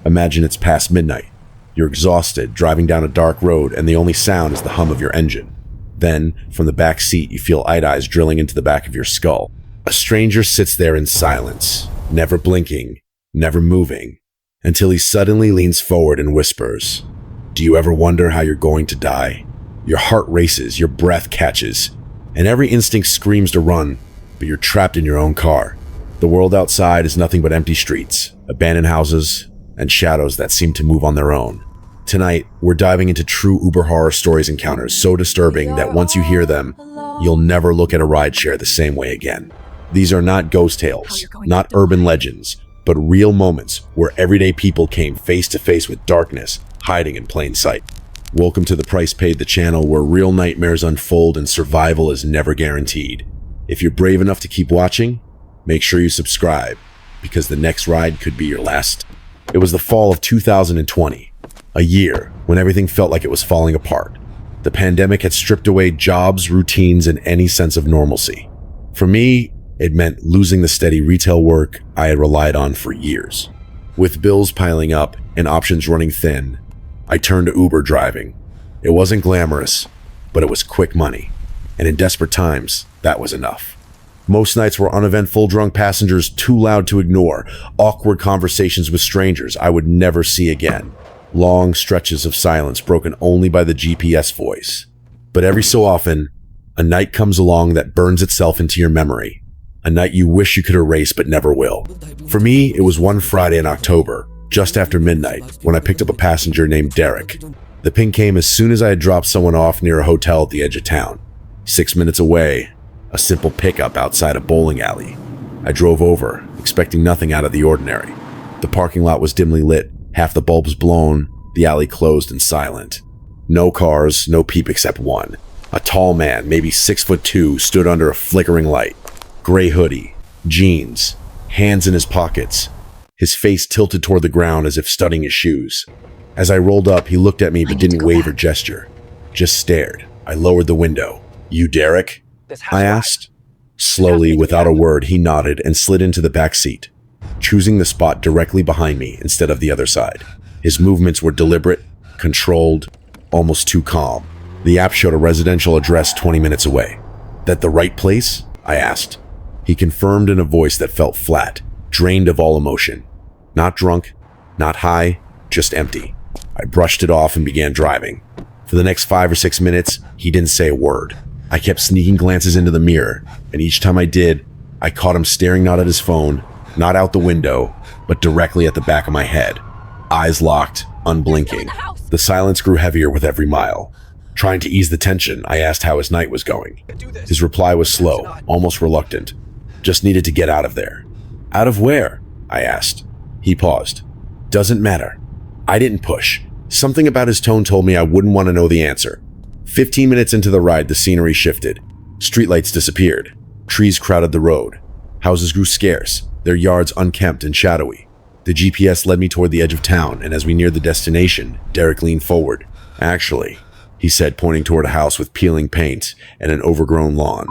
Imagine it's past midnight. You're exhausted, driving down a dark road, and the only sound is the hum of your engine. Then, from the back seat, you feel eyes drilling into the back of your skull. A stranger sits there in silence, never blinking, never moving, until he suddenly leans forward and whispers, "Do you ever wonder how you're going to die?" Your heart races, your breath catches, and every instinct screams to run, but you're trapped in your own car. The world outside is nothing but empty streets, abandoned houses, and shadows that seem to move on their own. Tonight, we're diving into true Uber horror stories encounters so disturbing that once you hear them, you'll never look at a rideshare the same way again. These are not ghost tales, not urban legends, but real moments where everyday people came face to face with darkness hiding in plain sight. Welcome to The Price Paid, the channel where real nightmares unfold and survival is never guaranteed. If you're brave enough to keep watching, make sure you subscribe, because the next ride could be your last. It was the fall of 2020, a year when everything felt like it was falling apart. The pandemic had stripped away jobs, routines, and any sense of normalcy. For me, it meant losing the steady retail work I had relied on for years. With bills piling up and options running thin, I turned to Uber driving. It wasn't glamorous, but it was quick money, and in desperate times, that was enough. Most nights were uneventful, drunk passengers too loud to ignore, awkward conversations with strangers I would never see again, long stretches of silence broken only by the GPS voice. But every so often, a night comes along that burns itself into your memory, a night you wish you could erase but never will. For me, it was one Friday in October, just after midnight, when I picked up a passenger named Derek. The ping came as soon as I had dropped someone off near a hotel at the edge of town. 6 minutes away, a simple pickup outside a bowling alley. I drove over, expecting nothing out of the ordinary. The parking lot was dimly lit, half the bulbs blown, the alley closed and silent. No cars, no peep except one. A tall man, maybe 6'2", stood under a flickering light. Gray hoodie, jeans, hands in his pockets, his face tilted toward the ground as if studying his shoes. As I rolled up, he looked at me but didn't wave or gesture, just stared. I lowered the window. "You Derek?" I asked. Slowly, without a word, he nodded and slid into the back seat, choosing the spot directly behind me instead of the other side. His movements were deliberate, controlled, almost too calm. The app showed a residential address 20 minutes away. "That the right place?" I asked. He confirmed in a voice that felt flat, drained of all emotion. Not drunk, not high, just empty. I brushed it off and began driving. For the next 5 or 6 minutes, he didn't say a word. I kept sneaking glances into the mirror, and each time I did, I caught him staring not at his phone, not out the window, but directly at the back of my head. Eyes locked, unblinking. The silence grew heavier with every mile. Trying to ease the tension, I asked how his night was going. His reply was slow, almost reluctant. "Just needed to get out of there." "Out of where?" I asked. He paused. "Doesn't matter." I didn't push. Something about his tone told me I wouldn't want to know the answer. 15 minutes into the ride, the scenery shifted. Streetlights disappeared. Trees crowded the road. Houses grew scarce, their yards unkempt and shadowy. The GPS led me toward the edge of town, and as we neared the destination, Derek leaned forward. "Actually," he said, pointing toward a house with peeling paint and an overgrown lawn.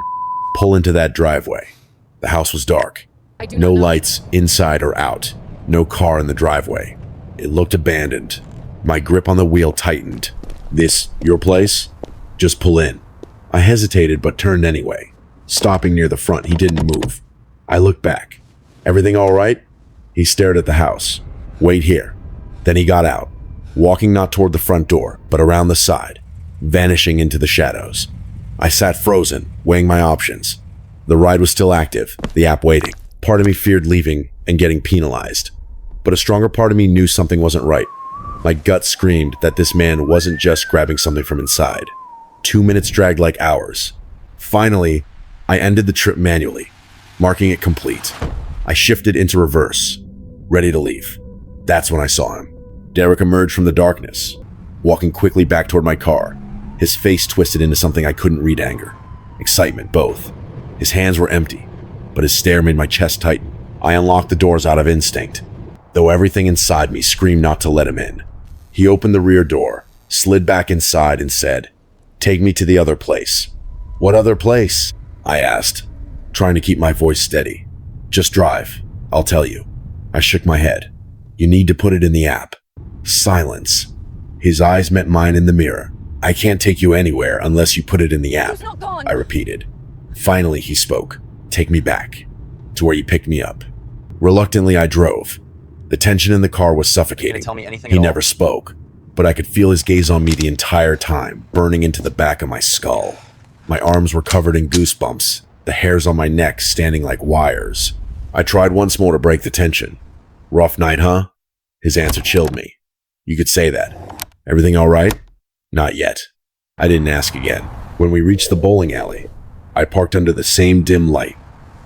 "Pull into that driveway." The house was dark. No lights inside or out. No car in the driveway. It looked abandoned. My grip on the wheel tightened. "This your place?" "Just pull in." I hesitated but turned anyway. Stopping near the front, he didn't move. I looked back. "Everything all right?" He stared at the house. "Wait here." Then he got out, walking not toward the front door, but around the side, vanishing into the shadows. I sat frozen, weighing my options. The ride was still active, the app waiting. Part of me feared leaving and getting penalized, but a stronger part of me knew something wasn't right. My gut screamed that this man wasn't just grabbing something from inside. 2 minutes dragged like hours. Finally, I ended the trip manually, marking it complete. I shifted into reverse, ready to leave. That's when I saw him. Derek emerged from the darkness, walking quickly back toward my car. His face twisted into something I couldn't read: anger, excitement, both. His hands were empty, but his stare made my chest tighten. I unlocked the doors out of instinct, though everything inside me screamed not to let him in. He opened the rear door, slid back inside, and said, "Take me to the other place." "What other place?" I asked, trying to keep my voice steady. "Just drive. I'll tell you." I shook my head. You need to put it in the app. Silence. His eyes met mine in the mirror. I can't take you anywhere unless you put it in the app, I repeated. Finally, he spoke. Take me back. To where you picked me up. Reluctantly, I drove. The tension in the car was suffocating. He never spoke, but I could feel his gaze on me the entire time, burning into the back of my skull. My arms were covered in goosebumps, the hairs on my neck standing like wires. I tried once more to break the tension. Rough night, huh? His answer chilled me. You could say that. Everything all right? Not yet. I didn't ask again. When we reached the bowling alley, I parked under the same dim light.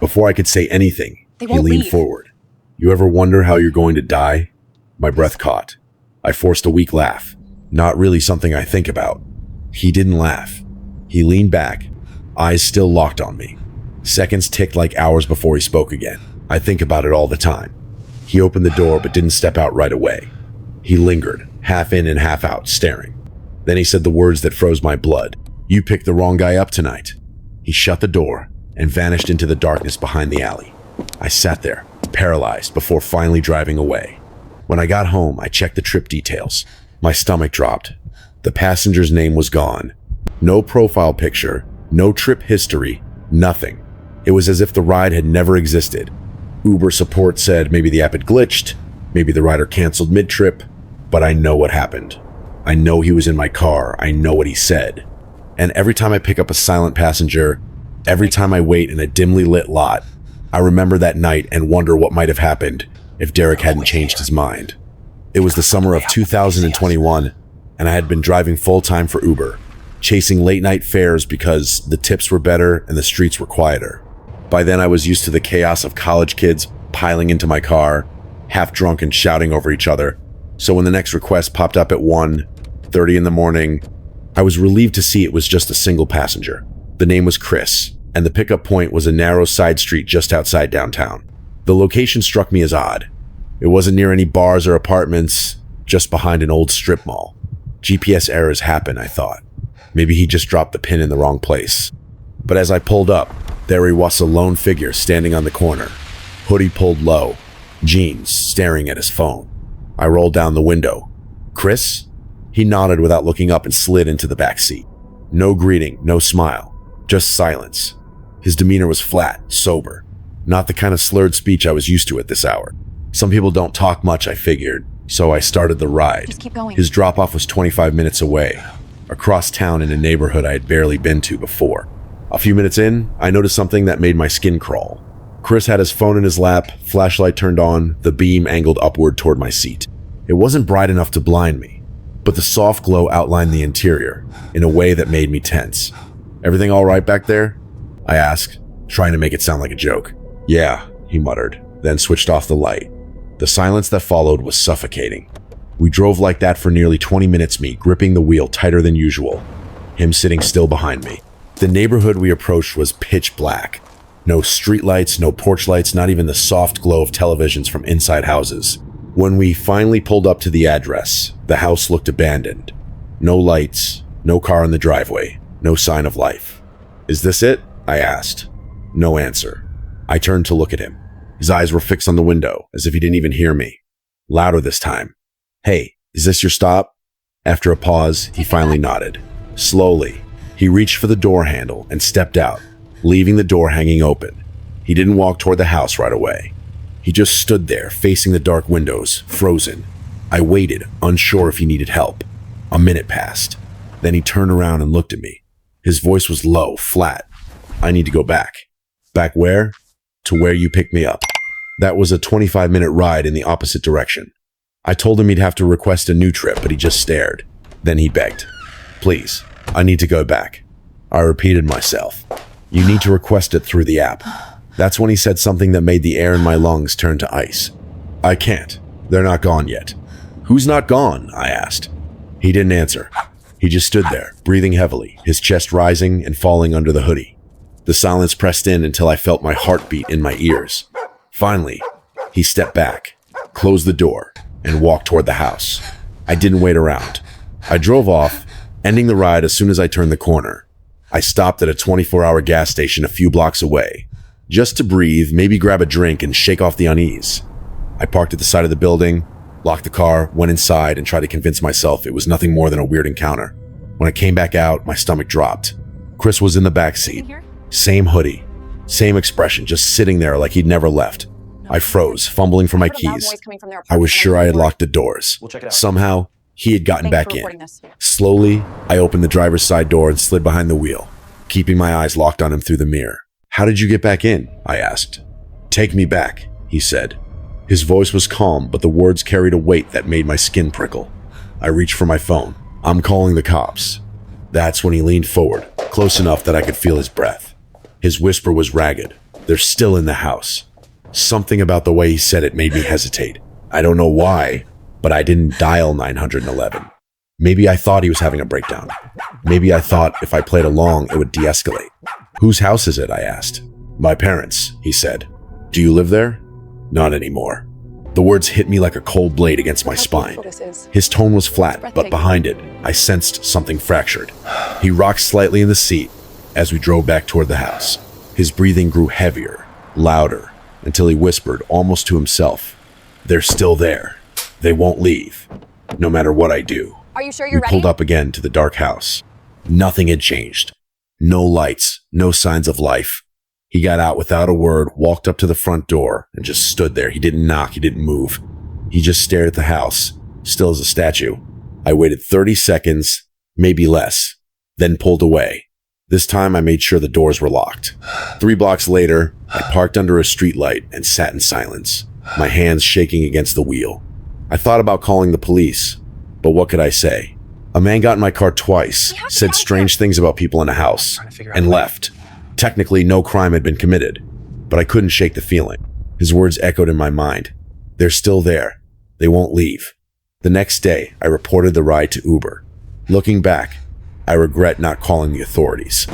Before I could say anything, he leaned forward. You ever wonder how you're going to die? My breath caught. I forced a weak laugh. Not really something I think about. He didn't laugh. He leaned back, eyes still locked on me. Seconds ticked like hours before he spoke again. I think about it all the time. He opened the door but didn't step out right away. He lingered, half in and half out, staring. Then he said the words that froze my blood. You picked the wrong guy up tonight. He shut the door and vanished into the darkness behind the alley. I sat there, paralyzed, before finally driving away. When I got home, I checked the trip details. My stomach dropped. The passenger's name was gone. No profile picture, no trip history, nothing. It was as if the ride had never existed. Uber support said maybe the app had glitched, maybe the rider canceled mid-trip, but I know what happened. I know he was in my car. I know what he said. And every time I pick up a silent passenger, every time I wait in a dimly lit lot, I remember that night and wonder what might have happened if Derek hadn't changed his mind. It was the summer of 2021, and I had been driving full-time for Uber, chasing late-night fares because the tips were better and the streets were quieter. By then, I was used to the chaos of college kids piling into my car, half drunk and shouting over each other. So when the next request popped up at 1:30 in the morning, I was relieved to see it was just a single passenger. The name was Chris, and the pickup point was a narrow side street just outside downtown. The location struck me as odd. It wasn't near any bars or apartments, just behind an old strip mall. GPS errors happen, I thought. Maybe he just dropped the pin in the wrong place. But as I pulled up, there he was, a lone figure standing on the corner, hoodie pulled low, jeans, staring at his phone. I rolled down the window. Chris? He nodded without looking up and slid into the back seat. No greeting, no smile, just silence. His demeanor was flat, sober, not the kind of slurred speech I was used to at this hour. Some people don't talk much, I figured, so I started the ride. Just keep going. His drop-off was 25 minutes away, across town in a neighborhood I had barely been to before. A few minutes in, I noticed something that made my skin crawl. Chris had his phone in his lap, flashlight turned on, the beam angled upward toward my seat. It wasn't bright enough to blind me, but the soft glow outlined the interior in a way that made me tense. Everything all right back there? I asked, trying to make it sound like a joke. Yeah, he muttered, then switched off the light. The silence that followed was suffocating. We drove like that for nearly 20 minutes, me gripping the wheel tighter than usual, him sitting still behind me. The neighborhood we approached was pitch black. No streetlights, no porch lights, not even the soft glow of televisions from inside houses. When we finally pulled up to the address, the house looked abandoned. No lights, no car in the driveway, no sign of life. Is this it? I asked. No answer. I turned to look at him. His eyes were fixed on the window, as if he didn't even hear me. Louder this time. Hey, is this your stop? After a pause, he finally nodded. Slowly, he reached for the door handle and stepped out, leaving the door hanging open. He didn't walk toward the house right away. He just stood there, facing the dark windows, frozen. I waited, unsure if he needed help. A minute passed. Then he turned around and looked at me. His voice was low, flat. I need to go back. Back where? To where you picked me up. That was a 25-minute ride in the opposite direction. I told him he'd have to request a new trip, but he just stared. Then he begged. Please, I need to go back. I repeated myself. You need to request it through the app. That's when he said something that made the air in my lungs turn to ice. I can't. They're not gone yet. Who's not gone? I asked. He didn't answer. He just stood there, breathing heavily, his chest rising and falling under the hoodie. The silence pressed in until I felt my heartbeat in my ears. Finally, he stepped back, closed the door, and walked toward the house. I didn't wait around. I drove off, ending the ride as soon as I turned the corner. I stopped at a 24-hour gas station a few blocks away, just to breathe, maybe grab a drink and shake off the unease. I parked at the side of the building, locked the car, went inside, and tried to convince myself it was nothing more than a weird encounter. When I came back out, my stomach dropped. Chris was in the back seat. Same hoodie, same expression, just sitting there like he'd never left. I froze, fumbling for my keys. I was sure I had locked the doors. Somehow, he had gotten back in. Slowly, I opened the driver's side door and slid behind the wheel, keeping my eyes locked on him through the mirror. "How did you get back in?" I asked. "Take me back," he said. His voice was calm, but the words carried a weight that made my skin prickle. I reached for my phone. "I'm calling the cops." That's when he leaned forward, close enough that I could feel his breath. His whisper was ragged. "They're still in the house." Something about the way he said it made me hesitate. I don't know why, but I didn't dial 911. Maybe I thought he was having a breakdown. Maybe I thought if I played along, it would de-escalate. "Whose house is it?" I asked. "My parents," he said. "Do you live there?" "Not anymore." The words hit me like a cold blade against my spine. His tone was flat, but behind it, I sensed something fractured. He rocked slightly in the seat as we drove back toward the house. His breathing grew heavier, louder, until he whispered, almost to himself, "They're still there. They won't leave, no matter what I do." Are you sure you're ready? We pulled up again to the dark house. Nothing had changed. No lights, no signs of life. He got out without a word, walked up to the front door, and just stood there. He didn't knock, he didn't move. He just stared at the house, still as a statue. I waited 30 seconds, maybe less, then pulled away. This time I made sure the doors were locked. 3 blocks later, I parked under a streetlight and sat in silence, my hands shaking against the wheel. I thought about calling the police, but what could I say? A man got in my car twice, said strange things about people in the house, and left. Technically, no crime had been committed, but I couldn't shake the feeling. His words echoed in my mind. "They're still there. They won't leave." The next day, I reported the ride to Uber. Looking back, I regret not calling the authorities.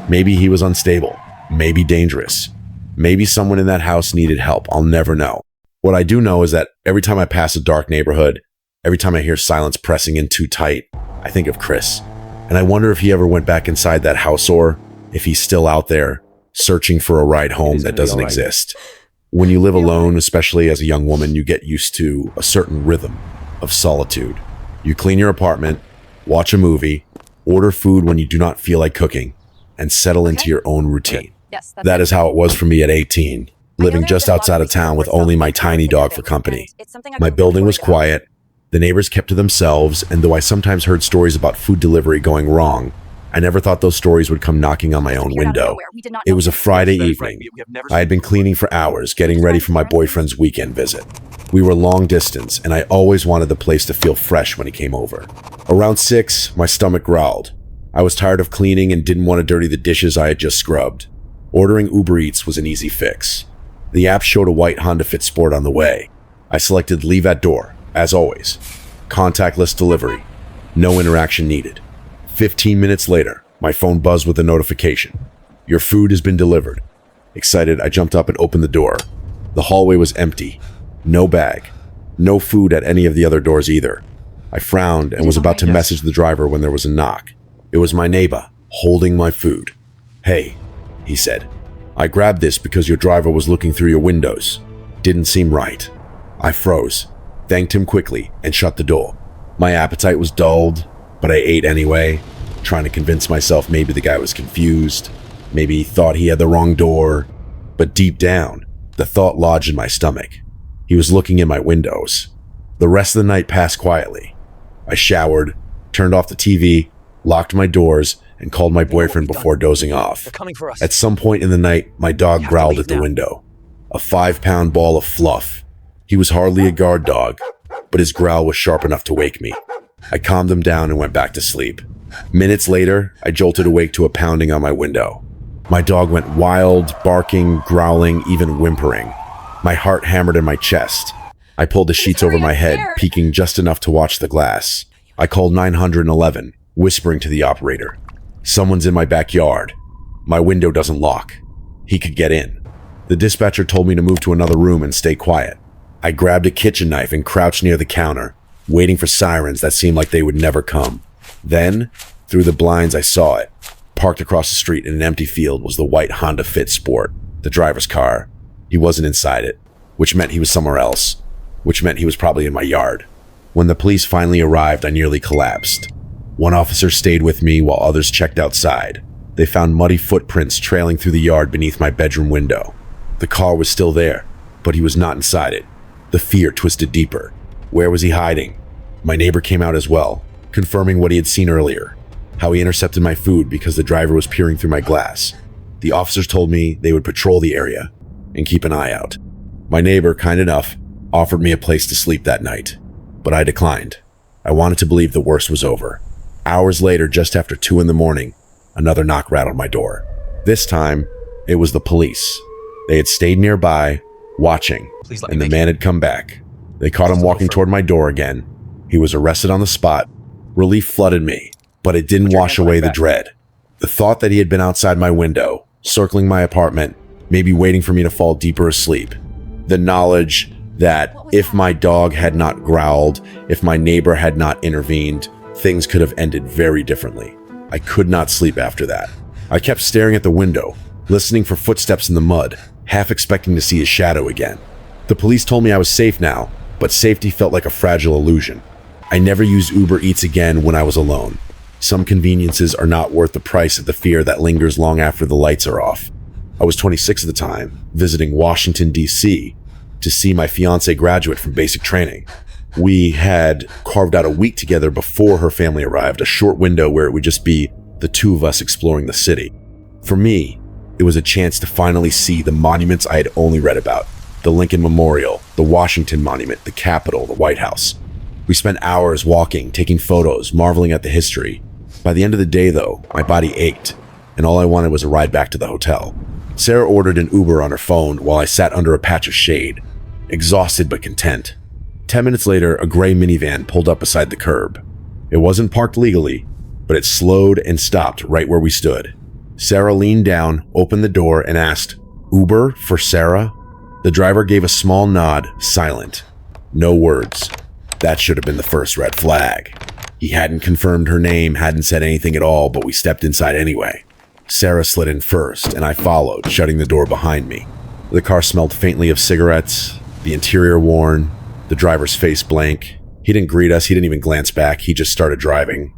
Maybe he was unstable, maybe dangerous. Maybe someone in that house needed help. I'll never know. What I do know is that every time I pass a dark neighborhood, every time I hear silence pressing in too tight, I think of Chris. And I wonder if he ever went back inside that house or if he's still out there searching for a ride home that doesn't exist. When you live alone, especially as a young woman, you get used to a certain rhythm of solitude. You clean your apartment, watch a movie, order food when you do not feel like cooking, and settle into your own routine. That is how it was for me at 18, living just outside of town with only my tiny dog for company. My building was quiet, the neighbors kept to themselves, and though I sometimes heard stories about food delivery going wrong, I never thought those stories would come knocking on my own window. It was a Friday evening. I had been cleaning for hours, getting ready for my boyfriend's weekend visit. We were long distance, and I always wanted the place to feel fresh when he came over. Around 6, my stomach growled. I was tired of cleaning and didn't want to dirty the dishes I had just scrubbed. Ordering Uber Eats was an easy fix. The app showed a white Honda Fit Sport on the way. I selected Leave at Door, as always. Contactless delivery. No interaction needed. 15 minutes later, my phone buzzed with a notification. "Your food has been delivered." Excited, I jumped up and opened the door. The hallway was empty. No bag. No food at any of the other doors either. I frowned and was about to message the driver when there was a knock. It was my neighbor, holding my food. "Hey," he said. "I grabbed this because your driver was looking through your windows. Didn't seem right." I froze, thanked him quickly, and shut the door. My appetite was dulled, but I ate anyway, trying to convince myself maybe the guy was confused, maybe he thought he had the wrong door. But deep down, the thought lodged in my stomach. He was looking in my windows. The rest of the night passed quietly. I showered, turned off the TV, locked my doors, and called my boyfriend before dozing off. At some point in the night, my dog growled at the window. A 5-pound ball of fluff. He was hardly a guard dog, but his growl was sharp enough to wake me. I calmed him down and went back to sleep. Minutes later, I jolted awake to a pounding on my window. My dog went wild, barking, growling, even whimpering. My heart hammered in my chest. I pulled the sheets over my head, peeking just enough to watch the glass. I called 911, whispering to the operator. "Someone's in my backyard. My window doesn't lock. He could get in." The dispatcher told me to move to another room and stay quiet. I grabbed a kitchen knife and crouched near the counter, waiting for sirens that seemed like they would never come. Then, through the blinds, I saw it. Parked across the street in an empty field was the white Honda Fit Sport, the driver's car. He wasn't inside it, which meant he was somewhere else. which meant he was probably in my yard. When the police finally arrived, I nearly collapsed. One officer stayed with me while others checked outside. They found muddy footprints trailing through the yard beneath my bedroom window. The car was still there, but he was not inside it. The fear twisted deeper. Where was he hiding? My neighbor came out as well, confirming what he had seen earlier, how he intercepted my food because the driver was peering through my glass. The officers told me they would patrol the area and keep an eye out. My neighbor, kind enough, offered me a place to sleep that night, but I declined. I wanted to believe the worst was over. Hours later, just after 2 a.m, another knock rattled my door. This time, it was the police. They had stayed nearby, watching, and the man had come back. They caught him walking toward my door again. He was arrested on the spot. Relief flooded me, but it didn't wash away the dread. The thought that he had been outside my window, circling my apartment, maybe waiting for me to fall deeper asleep. The knowledge that if my dog had not growled, if my neighbor had not intervened, things could have ended very differently. I could not sleep after that. I kept staring at the window, listening for footsteps in the mud, half expecting to see his shadow again. The police told me I was safe now, but safety felt like a fragile illusion. I never used Uber Eats again when I was alone. Some conveniences are not worth the price of the fear that lingers long after the lights are off. I was 26 at the time, visiting Washington, D.C. to see my fiancée graduate from basic training. We had carved out a week together before her family arrived, a short window where it would just be the two of us exploring the city. For me, it was a chance to finally see the monuments I had only read about. The Lincoln Memorial, the Washington Monument, the Capitol, the White House. We spent hours walking, taking photos, marveling at the history. By the end of the day, though, my body ached, and all I wanted was a ride back to the hotel. Sarah ordered an Uber on her phone while I sat under a patch of shade, exhausted but content. 10 minutes later, a gray minivan pulled up beside the curb. It wasn't parked legally, but it slowed and stopped right where we stood. Sarah leaned down, opened the door, and asked, "Uber for Sarah?" The driver gave a small nod, silent. No words. That should have been the first red flag. He hadn't confirmed her name, hadn't said anything at all, but we stepped inside anyway. Sarah slid in first, and I followed, shutting the door behind me. The car smelled faintly of cigarettes, the interior worn, the driver's face blank. He didn't greet us, he didn't even glance back, he just started driving.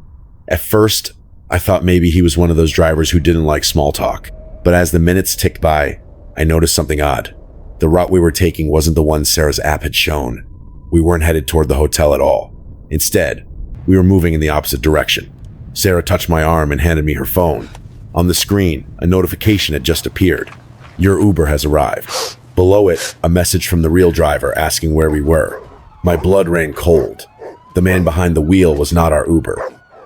At first, I thought maybe he was one of those drivers who didn't like small talk, but as the minutes ticked by, I noticed something odd. The route we were taking wasn't the one Sarah's app had shown. We weren't headed toward the hotel at all. Instead, we were moving in the opposite direction. Sarah touched my arm and handed me her phone. On the screen, a notification had just appeared. "Your Uber has arrived." Below it, a message from the real driver asking where we were. My blood ran cold. The man behind the wheel was not our Uber.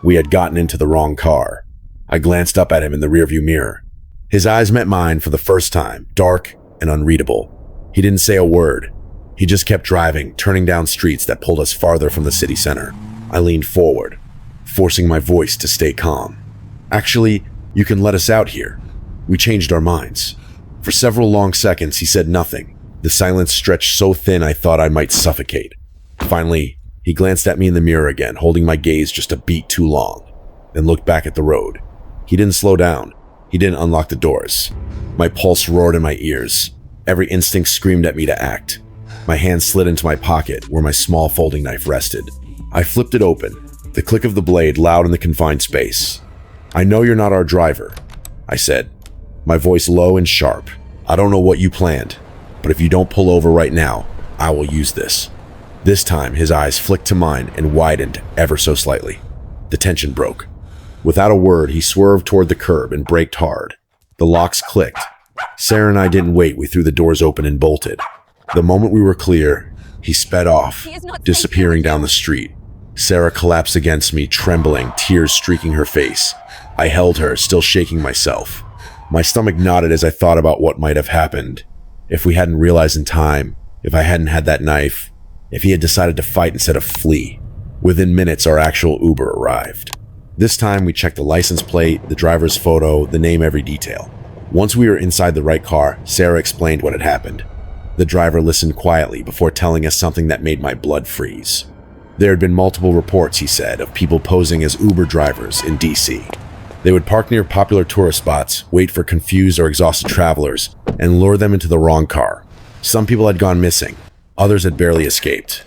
We had gotten into the wrong car. I glanced up at him in the rearview mirror. His eyes met mine for the first time, dark and unreadable. He didn't say a word. He just kept driving, turning down streets that pulled us farther from the city center. I leaned forward, forcing my voice to stay calm. "Actually, you can let us out here." We changed our minds. For several long seconds, he said nothing. The silence stretched so thin I thought I might suffocate. Finally, he glanced at me in the mirror again, holding my gaze just a beat too long, then looked back at the road. He didn't slow down. He didn't unlock the doors. My pulse roared in my ears. Every instinct screamed at me to act. My hand slid into my pocket where my small folding knife rested. I flipped it open, the click of the blade loud in the confined space. "I know you're not our driver," I said, my voice low and sharp. "I don't know what you planned, but if you don't pull over right now, I will use this." This time, his eyes flicked to mine and widened ever so slightly. The tension broke. Without a word, he swerved toward the curb and braked hard. The locks clicked. Sarah and I didn't wait. We threw the doors open and bolted. The moment we were clear, he sped off, disappearing down the street. Sarah collapsed against me, trembling, tears streaking her face. I held her, still shaking myself. My stomach knotted as I thought about what might have happened. If we hadn't realized in time, if I hadn't had that knife, if he had decided to fight instead of flee. Within minutes, our actual Uber arrived. This time, we checked the license plate, the driver's photo, the name, every detail. Once we were inside the right car, Sarah explained what had happened. The driver listened quietly before telling us something that made my blood freeze. There had been multiple reports, he said, of people posing as Uber drivers in DC. They would park near popular tourist spots, wait for confused or exhausted travelers, and lure them into the wrong car. Some people had gone missing. Others had barely escaped.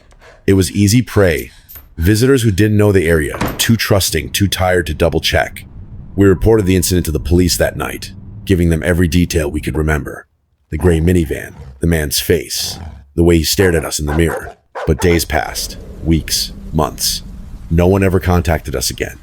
It was easy prey. Visitors who didn't know the area, too trusting, too tired to double check. We reported the incident to the police that night, giving them every detail we could remember. The gray minivan, the man's face, the way he stared at us in the mirror. But days passed, weeks, months. No one ever contacted us again.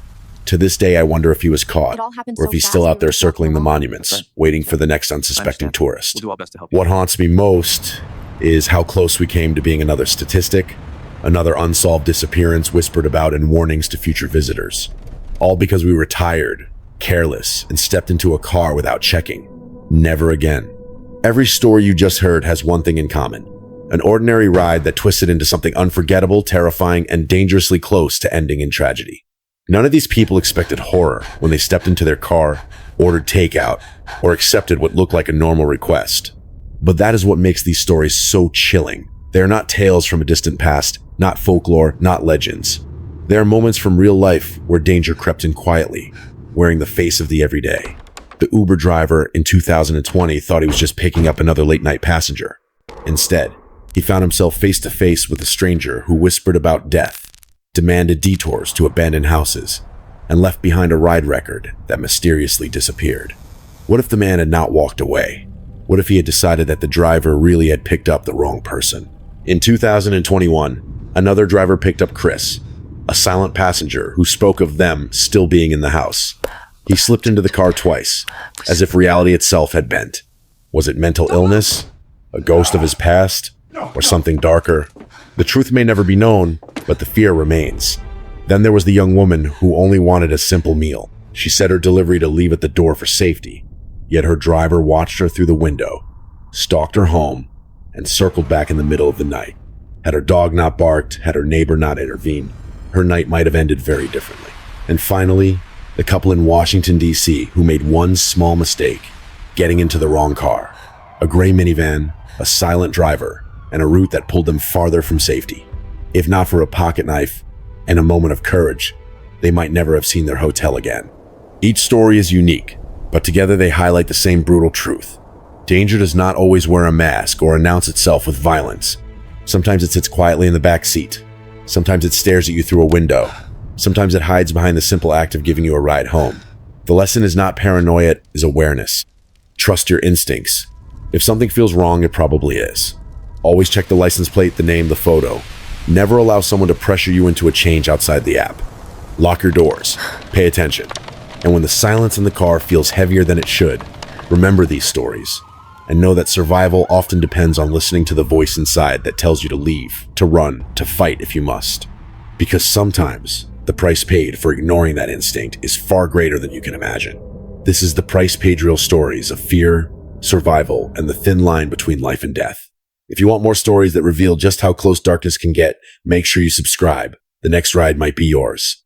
To this day, I wonder if he was caught, or if he's still out there circling the monuments, waiting for the next unsuspecting tourist. We'll do our best to help you. What haunts me most is how close we came to being another statistic, another unsolved disappearance whispered about in warnings to future visitors. All because we were tired, careless, and stepped into a car without checking. Never again. Every story you just heard has one thing in common: an ordinary ride that twisted into something unforgettable, terrifying, and dangerously close to ending in tragedy. None of these people expected horror when they stepped into their car, ordered takeout, or accepted what looked like a normal request. But that is what makes these stories so chilling. They are not tales from a distant past, not folklore, not legends. They are moments from real life where danger crept in quietly, wearing the face of the everyday. The Uber driver in 2020 thought he was just picking up another late-night passenger. Instead, he found himself face to face with a stranger who whispered about death, demanded detours to abandoned houses, and left behind a ride record that mysteriously disappeared. What if the man had not walked away? What if he had decided that the driver really had picked up the wrong person? In 2021, another driver picked up Chris, a silent passenger who spoke of them still being in the house. He slipped into the car twice, as if reality itself had bent. Was it mental illness, a ghost of his past, or something darker? The truth may never be known, but the fear remains. Then there was the young woman who only wanted a simple meal. She set her delivery to leave at the door for safety, yet her driver watched her through the window, stalked her home, and circled back in the middle of the night. Had her dog not barked, had her neighbor not intervened, her night might have ended very differently. And finally, the couple in Washington, D.C. who made one small mistake, getting into the wrong car. A gray minivan, a silent driver, and a route that pulled them farther from safety. If not for a pocket knife and a moment of courage, they might never have seen their hotel again. Each story is unique, but together they highlight the same brutal truth. Danger does not always wear a mask or announce itself with violence. Sometimes it sits quietly in the back seat. Sometimes it stares at you through a window. Sometimes it hides behind the simple act of giving you a ride home. The lesson is not paranoia, it is awareness. Trust your instincts. If something feels wrong, it probably is. Always check the license plate, the name, the photo. Never allow someone to pressure you into a change outside the app. Lock your doors. Pay attention. And when the silence in the car feels heavier than it should, remember these stories. And know that survival often depends on listening to the voice inside that tells you to leave, to run, to fight if you must. Because sometimes, the price paid for ignoring that instinct is far greater than you can imagine. This is the price paid real stories of fear, survival, and the thin line between life and death. If you want more stories that reveal just how close darkness can get, make sure you subscribe. The next ride might be yours.